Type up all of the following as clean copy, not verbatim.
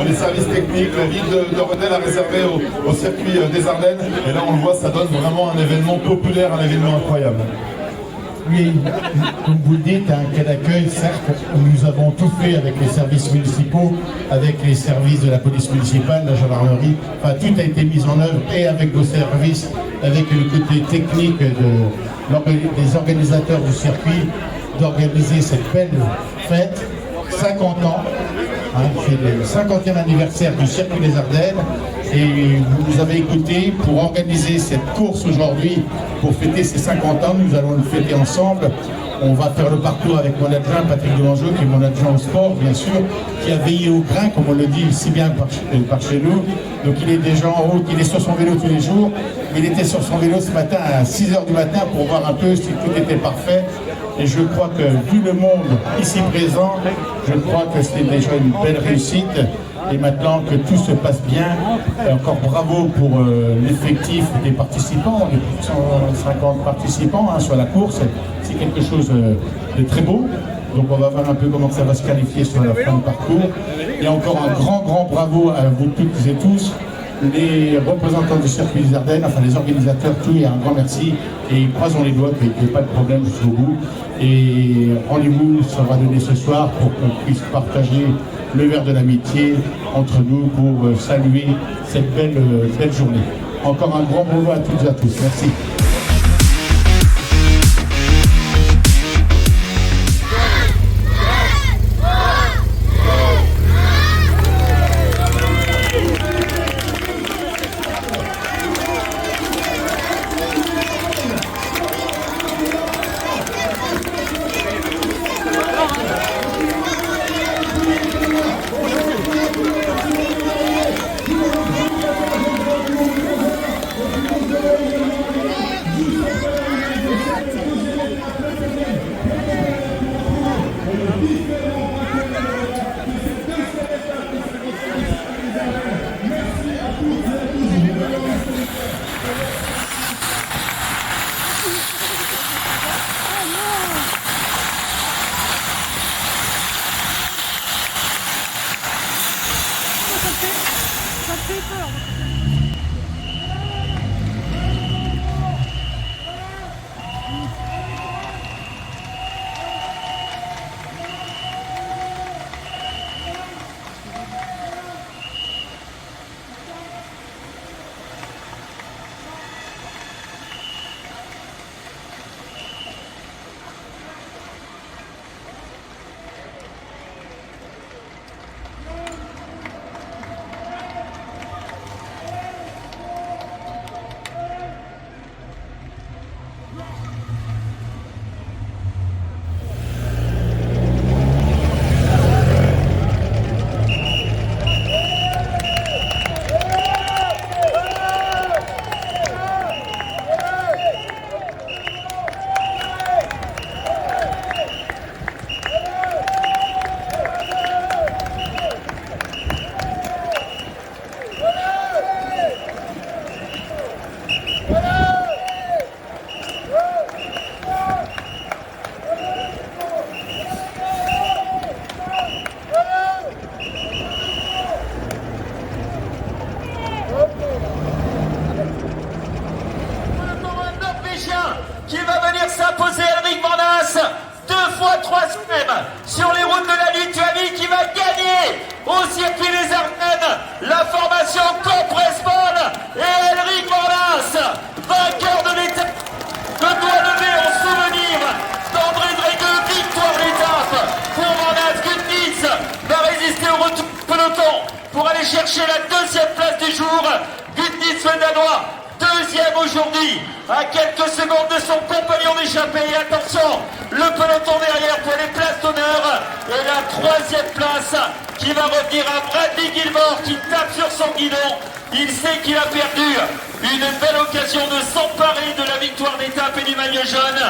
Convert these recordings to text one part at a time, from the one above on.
Les services techniques, la ville de Renel a réservé au circuit des Ardennes. Et là, on le voit, ça donne vraiment un événement populaire, un événement incroyable. Oui, comme vous le dites, un cas d'accueil, certes, nous avons tout fait avec les services municipaux, avec les services de la police municipale, la gendarmerie, enfin tout a été mis en œuvre et avec vos services, avec le côté technique des organisateurs du circuit, d'organiser cette belle fête, 50 ans, c'est le 50e anniversaire du circuit des Ardennes. Et vous nous avez écouté pour organiser cette course aujourd'hui, pour fêter ces 50 ans. Nous allons le fêter ensemble. On va faire le parcours avec mon adjoint Patrick Delangeau, qui est mon adjoint au sport, bien sûr, qui a veillé au grain, comme on le dit si bien par chez nous. Donc il est déjà en route, il est sur son vélo tous les jours. Il était sur son vélo ce matin à 6 h du matin pour voir un peu si tout était parfait. Et je crois que, vu le monde ici présent, je crois que c'est déjà une belle réussite. Et maintenant que tout se passe bien, encore bravo pour l'effectif des participants, les 150 participants sur la course. C'est quelque chose de très beau. Donc on va voir un peu comment ça va se qualifier sur la fin du parcours. Et encore un grand bravo à vous toutes et tous, les représentants du circuit des Ardennes, enfin les organisateurs, tous, et un grand merci. Et croisons les doigts qu'il n'y ait pas de problème jusqu'au bout. Et rendez-vous sera donné ce soir pour qu'on puisse partager le verre de l'amitié entre nous pour saluer cette belle journée. Encore un grand bravo à toutes et à tous. Merci. Qui va venir s'imposer, Elric Mornas, 2 fois 3 semaines sur les routes de la Lituanie, qui va gagner au circuit des Ardennes la formation Compressball, et Elric Mornas, vainqueur de l'étape, le doigt levé en souvenir d'André Dreygueux, victoire d'étape pour Mornas. Gutnitz va résister au retour du peloton pour aller chercher la 2e place du jour. Gutnitz, le Danois, 2e aujourd'hui, à quelques secondes de son compagnon d'échappée. Et attention, le peloton derrière pour les places d'honneur. Et là, troisième place qui va revenir à Bradley Gilmore qui tape sur son guidon. Il sait qu'il a perdu une belle occasion de s'emparer de la victoire d'étape et du maillot jaune.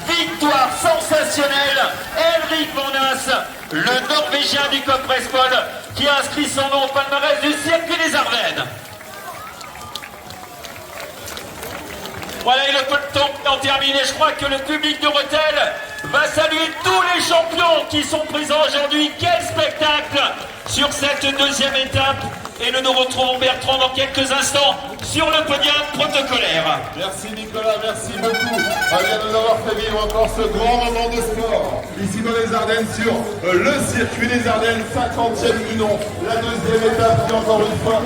Victoire sensationnelle. Elrik Van As, le Norvégien du Coprespol, qui a inscrit son nom au palmarès du circuit des Ardennes. Voilà, et le peloton en terminé. Je crois que le public de Rethel va saluer tous les champions qui sont présents aujourd'hui. Quel spectacle sur cette deuxième étape. Et nous nous retrouvons, Bertrand, dans quelques instants sur le podium protocolaire. Merci Nicolas, merci beaucoup. À bien nous avoir fait vivre encore ce grand moment de sport. Ici dans les Ardennes, sur le circuit des Ardennes, 50e du nom. La deuxième étape, qui encore une fois,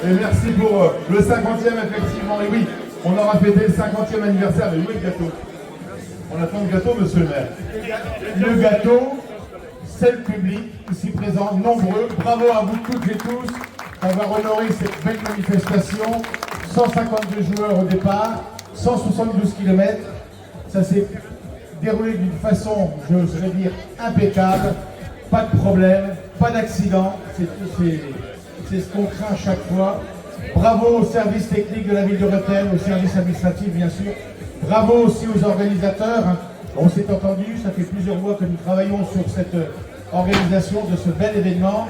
et merci pour le 50e, effectivement. Et oui, on aura fêté le 50e anniversaire, mais où est le gâteau? On attend le gâteau, monsieur le maire. Le gâteau, c'est le public ici présent, nombreux. Bravo à vous toutes et tous d'avoir honoré cette belle manifestation. 152 joueurs au départ, 172 km. Ça s'est déroulé d'une façon, je vais dire, impeccable. Pas de problème, pas d'accident. C'est ce qu'on craint à chaque fois. Bravo au service technique de la ville de Rethel, au service administratif bien sûr. Bravo aussi aux organisateurs. On s'est entendu, ça fait plusieurs mois que nous travaillons sur cette organisation de ce bel événement.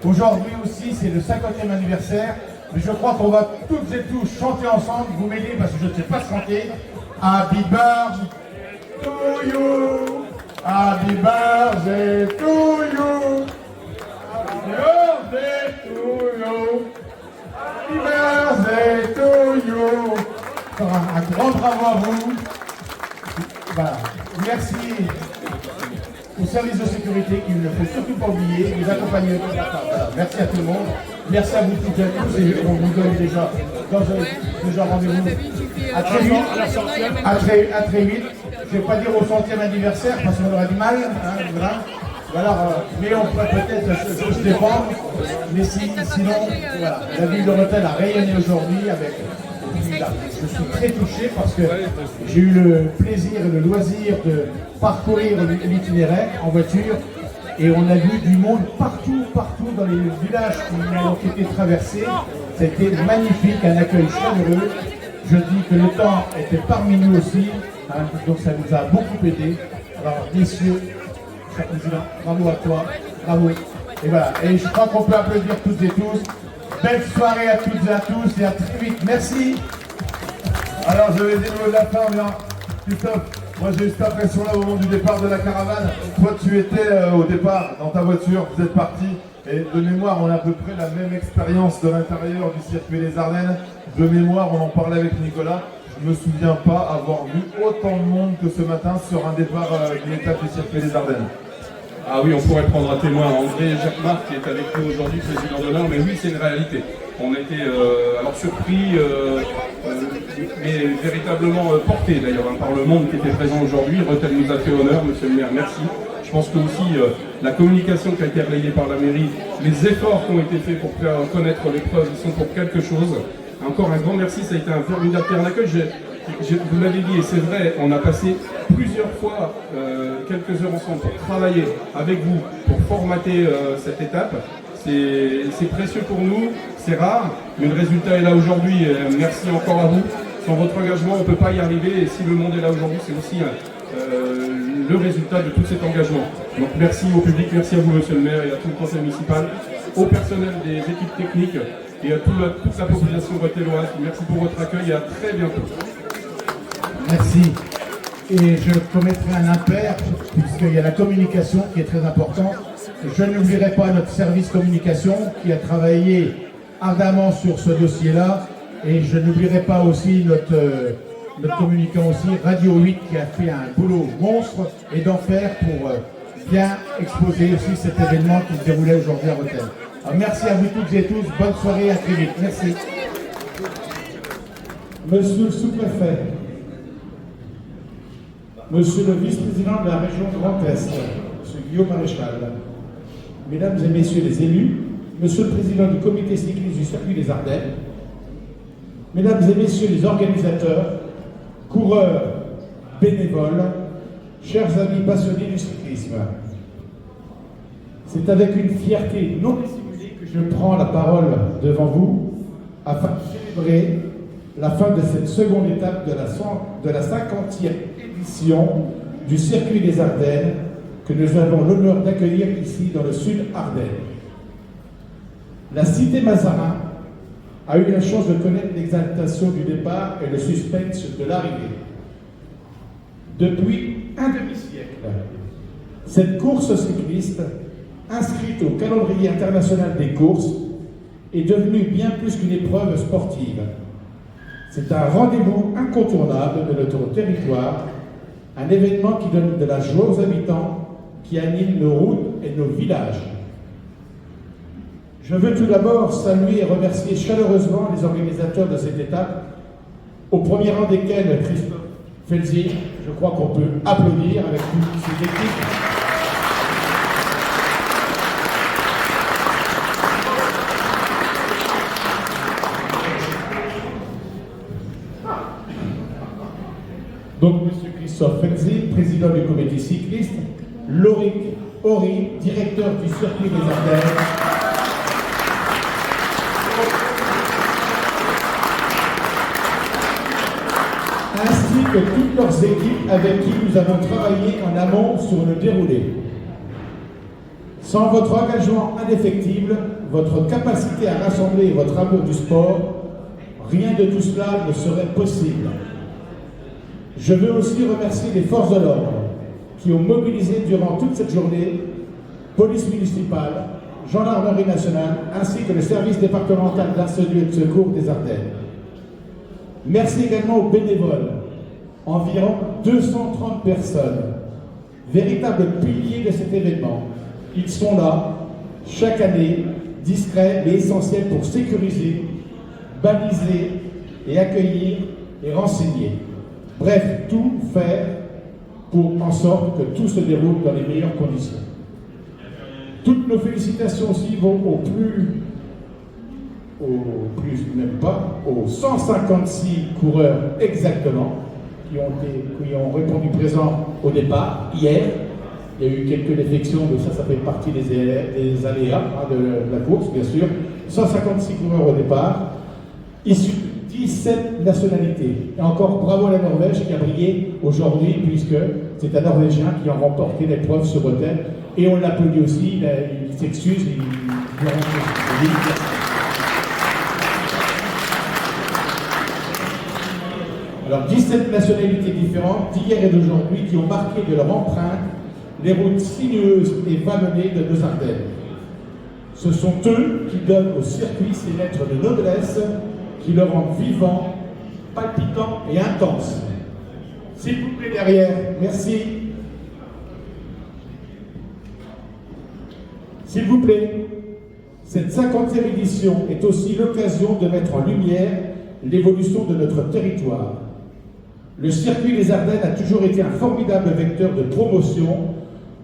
Aujourd'hui aussi, c'est le 50e anniversaire. Mais je crois qu'on va toutes et tous chanter ensemble. Vous m'aidez parce que je ne sais pas chanter. Happy birthday to you. Happy birthday to you. Happy birthday to you. Happy birthday to you. Un grand bravo à vous. Voilà. Merci au service de sécurité qui ne faut surtout pas oublier, nous accompagner. Voilà. Merci à tout le monde. Merci à vous toutes et à tous. Et on vous donne déjà rendez-vous à très vite. À très vite. Je ne vais pas dire au 100e anniversaire parce qu'on aura du mal. Hein, voilà. Mais on pourrait peut-être se défendre. Mais sinon, voilà. La ville de Rethel a rayonné aujourd'hui avec. Je suis très touché parce que j'ai eu le plaisir et le loisir de parcourir l'itinéraire en voiture et on a vu du monde partout dans les villages qui ont été traversés. C'était magnifique, un accueil chaleureux. Je dis que le temps était parmi nous aussi, hein, donc ça nous a beaucoup aidé. Alors messieurs, cher président, bravo à toi, bravo. Et voilà, et je crois qu'on peut applaudir toutes et tous. Belle soirée à toutes et à tous et à très vite. Merci. Alors je vais dire le mot de la fin, bien. Christophe, moi j'ai eu cette impression-là au moment du départ de la caravane. Toi tu étais au départ dans ta voiture, vous êtes parti. Et de mémoire, on a à peu près la même expérience de l'intérieur du circuit des Ardennes. De mémoire, on en parlait avec Nicolas. Je ne me souviens pas avoir vu autant de monde que ce matin sur un départ d'une étape du circuit des Ardennes. Ah oui, on pourrait prendre à témoin André Jacquemart qui est avec nous aujourd'hui, président d'honneur, mais oui, c'est une réalité. On a été alors surpris, mais véritablement porté d'ailleurs par le monde qui était présent aujourd'hui. Rethel nous a fait honneur, monsieur le maire, merci. Je pense que aussi la communication qui a été relayée par la mairie, les efforts qui ont été faits pour faire connaître l'épreuve, ils sont pour quelque chose. Encore un grand merci, ça a été un formidable terrain d'accueil. Vous l'avez dit, et c'est vrai, on a passé plusieurs fois quelques heures ensemble pour travailler avec vous, pour formater cette étape. C'est précieux pour nous, c'est rare, mais le résultat est là aujourd'hui. Merci encore à vous. Sans votre engagement, on ne peut pas y arriver. Et si le monde est là aujourd'hui, c'est aussi le résultat de tout cet engagement. Donc merci au public, merci à vous, monsieur le maire, et à tout le conseil municipal, au personnel des équipes techniques et à toute la population rethelloise. Merci pour votre accueil et à très bientôt. Merci. Et je commettrai un impair, puisqu'il y a la communication qui est très importante. Je n'oublierai pas notre service communication qui a travaillé ardemment sur ce dossier-là. Et je n'oublierai pas aussi notre communicant aussi, Radio 8, qui a fait un boulot monstre et d'enfer pour bien exposer aussi cet événement qui se déroulait aujourd'hui à Rethel. Alors, merci à vous toutes et tous. Bonne soirée, à très vite. Merci. Monsieur le sous-préfet, Monsieur le vice-président de la région Grand Est, Monsieur Guillaume Maréchal, Mesdames et Messieurs les élus, Monsieur le président du comité cycliste du circuit des Ardennes, Mesdames et Messieurs les organisateurs, coureurs, bénévoles, chers amis passionnés du cyclisme. C'est avec une fierté non dissimulée que je prends la parole devant vous afin de célébrer la fin de cette seconde étape de la 50e édition du Circuit des Ardennes que nous avons l'honneur d'accueillir ici dans le sud Ardennes. La cité Mazarin a eu la chance de connaître l'exaltation du départ et le suspense de l'arrivée. Depuis un demi-siècle, cette course cycliste, inscrite au calendrier international des courses, est devenue bien plus qu'une épreuve sportive. C'est un rendez-vous incontournable de notre territoire, un événement qui donne de la joie aux habitants, qui anime nos routes et nos villages. Je veux tout d'abord saluer et remercier chaleureusement les organisateurs de cette étape, au premier rang desquels Christophe Felzier. Je crois qu'on peut applaudir avec toutes ces équipes. Donc, M. Christophe Felzier, président du comité cycliste, Loïc Horry, directeur du circuit des Ardennes, ainsi que toutes leurs équipes avec qui nous avons travaillé en amont sur le déroulé. Sans votre engagement indéfectible, votre capacité à rassembler et votre amour du sport, rien de tout cela ne serait possible. Je veux aussi remercier les forces de l'ordre qui ont mobilisé durant toute cette journée, police municipale, gendarmerie nationale, ainsi que le service départemental d'incendie et de secours des Ardennes. Merci également aux bénévoles, environ 230 personnes, véritables piliers de cet événement. Ils sont là, chaque année, discrets mais essentiels pour sécuriser, baliser et accueillir et renseigner. Bref, tout faire pour en sorte que tout se déroule dans les meilleures conditions. Toutes nos félicitations aussi vont aux 156 coureurs exactement qui ont répondu présent au départ hier. Il y a eu quelques défections, mais ça fait partie des aléas de la course, bien sûr. 156 coureurs au départ, issus de 17 nationalités. Et encore bravo à la Norvège qui a brillé aujourd'hui, puisque c'est un Norvégien qui a remporté l'épreuve sur hôtel. Et on l'applaudit aussi, il s'excuse, Alors, 17 nationalités différentes d'hier et d'aujourd'hui qui ont marqué de leur empreinte les routes sinueuses et vallonnées de nos Ardennes. Ce sont eux qui donnent au circuit ces lettres de noblesse qui le rendent vivant, palpitant et intense. S'il vous plaît derrière, merci. S'il vous plaît, cette 50e édition est aussi l'occasion de mettre en lumière l'évolution de notre territoire. Le circuit des Ardennes a toujours été un formidable vecteur de promotion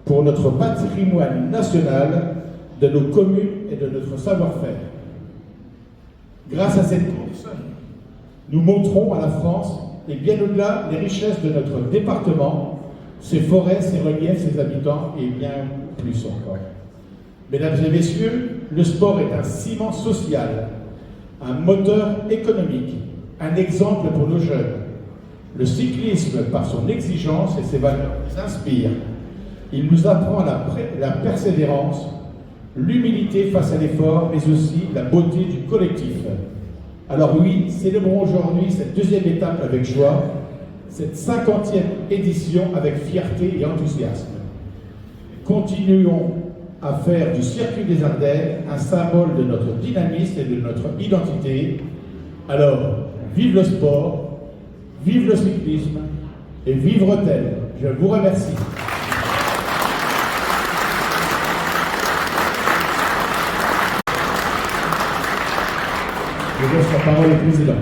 pour notre patrimoine national, de nos communes et de notre savoir-faire. Grâce à cette course, nous montrons à la France, et bien au-delà, les richesses de notre département, ses forêts, ses reliefs, ses habitants, et bien plus encore. Mesdames et messieurs, le sport est un ciment social, un moteur économique, un exemple pour nos jeunes. Le cyclisme, par son exigence et ses valeurs, nous inspire. Il nous apprend la persévérance, l'humilité face à l'effort, mais aussi la beauté du collectif. Alors oui, célébrons aujourd'hui cette deuxième étape avec joie, cette 50e édition avec fierté et enthousiasme. Continuons à faire du circuit des Ardennes un symbole de notre dynamisme et de notre identité. Alors, vive le sport, vive le cyclisme et vive Rethel. Je vous remercie. Je laisse la parole au président.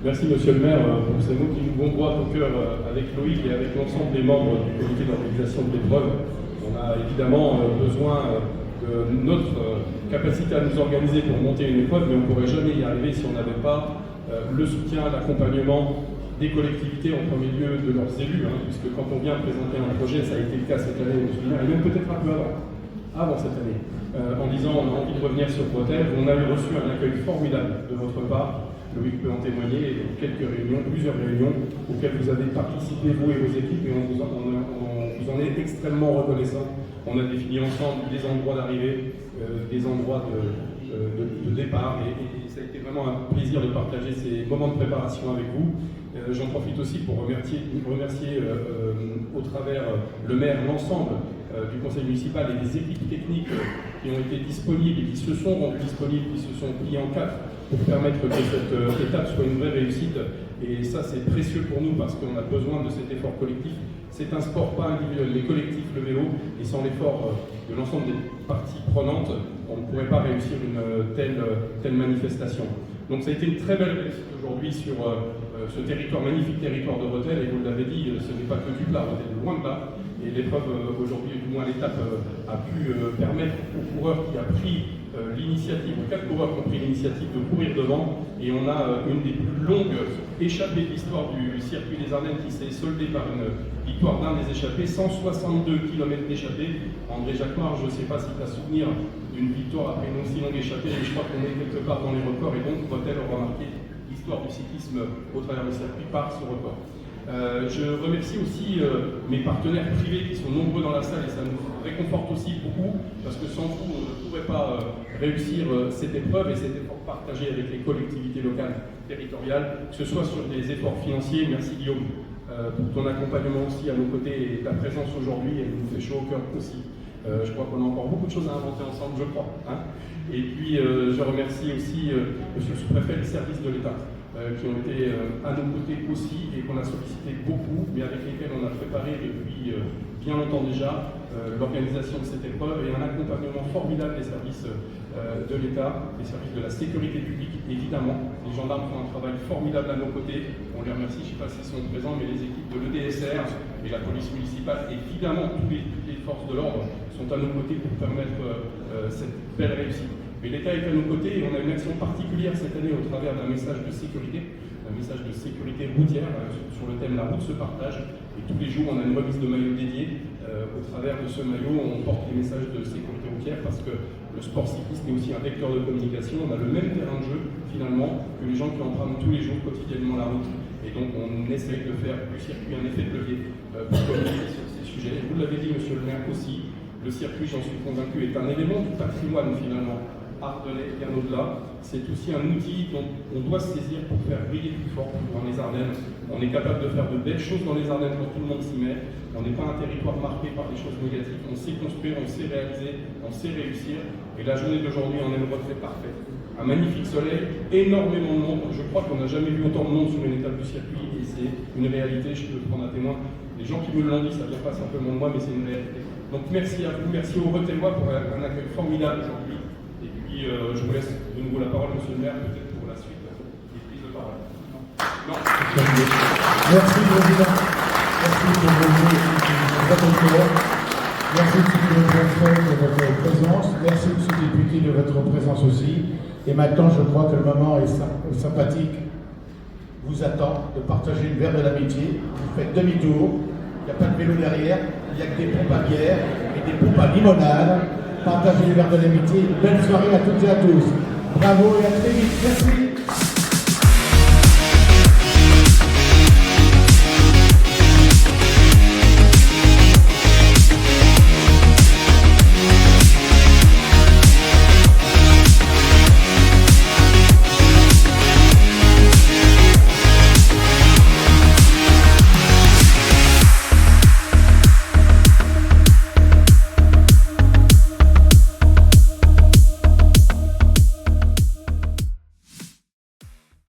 Merci Monsieur le maire pour ces mots qui nous vont droit au cœur avec Loïc et avec l'ensemble des membres du comité d'organisation de l'épreuve. On a évidemment besoin de notre capacité à nous organiser pour monter une épreuve, mais on ne pourrait jamais y arriver si on n'avait pas le soutien, l'accompagnement des collectivités, en premier lieu de leurs élus, puisque quand on vient présenter un projet, ça a été le cas cette année, et même peut-être un peu avant, avant cette année, en disant on a envie de revenir sur Bretel. On avait reçu un accueil formidable de votre part. Loïc peut en témoigner, et quelques réunions, plusieurs réunions auxquelles vous avez participé, vous et vos équipes, et on vous en est extrêmement reconnaissant. On a défini ensemble des endroits d'arrivée, des endroits de départ, et ça a été vraiment un plaisir de partager ces moments de préparation avec vous. J'en profite aussi pour remercier au travers le maire, l'ensemble du conseil municipal et des équipes techniques qui ont été disponibles et qui se sont rendues disponibles, qui se sont pliées en quatre pour permettre que cette étape soit une vraie réussite. Et ça, c'est précieux pour nous parce qu'on a besoin de cet effort collectif. C'est un sport pas individuel, mais collectif, le vélo, et sans l'effort de l'ensemble des parties prenantes, on ne pourrait pas réussir une telle manifestation. Donc ça a été une très belle réussite aujourd'hui sur ce territoire, magnifique territoire de Rethel, et vous l'avez dit, ce n'est pas que du plat, Rethel est loin de là, et l'épreuve aujourd'hui, du moins l'étape, a pu permettre aux coureurs qui a pris l'initiative, aux 4 coureurs qui ont pris l'initiative de courir devant, et on a une des plus longues échappées de l'histoire du circuit des Ardennes qui s'est soldée par une victoire d'un des échappés, 162 km d'échappée. André Jacquemart, je ne sais pas si tu as souvenir d'une victoire après une aussi longue échappée, mais je crois qu'on est quelque part dans les records, et donc Rethel aura marqué l'histoire du cyclisme au travers du circuit par ce record. Je remercie aussi mes partenaires privés qui sont nombreux dans la salle, et ça nous réconforte aussi beaucoup parce que sans vous on ne pourrait pas réussir cette épreuve et cet effort partagé avec les collectivités locales, territoriales, que ce soit sur des efforts financiers. Merci Guillaume pour ton accompagnement aussi à nos côtés, et ta présence aujourd'hui, elle nous fait chaud au cœur aussi. Je crois qu'on a encore beaucoup de choses à inventer ensemble, je crois. Hein. Et puis je remercie aussi monsieur le sous-préfet des services de l'État qui ont été à nos côtés aussi et qu'on a sollicité beaucoup, mais avec lesquels on a préparé depuis bien longtemps déjà l'organisation de cette épreuve, et un accompagnement formidable des services de l'État, des services de la sécurité publique, évidemment. Les gendarmes font un travail formidable à nos côtés, on les remercie, je ne sais pas s'ils sont présents, mais les équipes de l'EDSR et la police municipale, évidemment, toutes les forces de l'ordre sont à nos côtés pour permettre cette belle réussite. Mais l'État est à nos côtés, et on a une action particulière cette année au travers d'un message de sécurité routière sur le thème « La route se partage ». Et tous les jours, on a une remise de maillot dédié. Au travers de ce maillot, on porte les messages de sécurité routière parce que le sport cycliste est aussi un vecteur de communication. On a le même terrain de jeu, finalement, que les gens qui empruntent tous les jours quotidiennement la route. Et donc, on essaye de faire du circuit un effet de levier pour communiquer sur ces sujets. Et vous l'avez dit, monsieur le maire, aussi, le circuit, j'en suis convaincu, est un élément du patrimoine, finalement, ardennais, bien au-delà. C'est aussi un outil dont on doit se saisir pour faire briller plus fort dans les Ardennes. On est capable de faire de belles choses dans les Ardennes quand tout le monde s'y met. On n'est pas un territoire marqué par des choses négatives. On sait construire, on sait réaliser, on sait réussir. Et la journée d'aujourd'hui en est le reflet parfait. Un magnifique soleil, énormément de monde. Je crois qu'on n'a jamais vu autant de monde sur une étape du circuit, et c'est une réalité, je peux le prendre à témoin. Les gens qui me l'ont dit, ça ne vient pas simplement de moi, mais c'est une réalité. Donc merci à vous, merci aux Rethellois pour un accueil formidable aujourd'hui. Et puis je vous laisse de nouveau la parole, monsieur le maire, peut-être pour la suite des prises de parole. Non. Merci, président. Merci pour votre cœur. Merci, monsieur le préfet, de votre présence. Merci, monsieur le député, de votre présence aussi. Et maintenant, je crois que le moment est sympathique. Vous attend de partager une verre de l'amitié. Vous faites demi-tour. Il n'y a pas de vélo derrière. Il n'y a que des pompes à bière et des pompes à limonade. Partagez les verres de l'amitié. Belle soirée à toutes et à tous. Bravo et à très vite. Merci.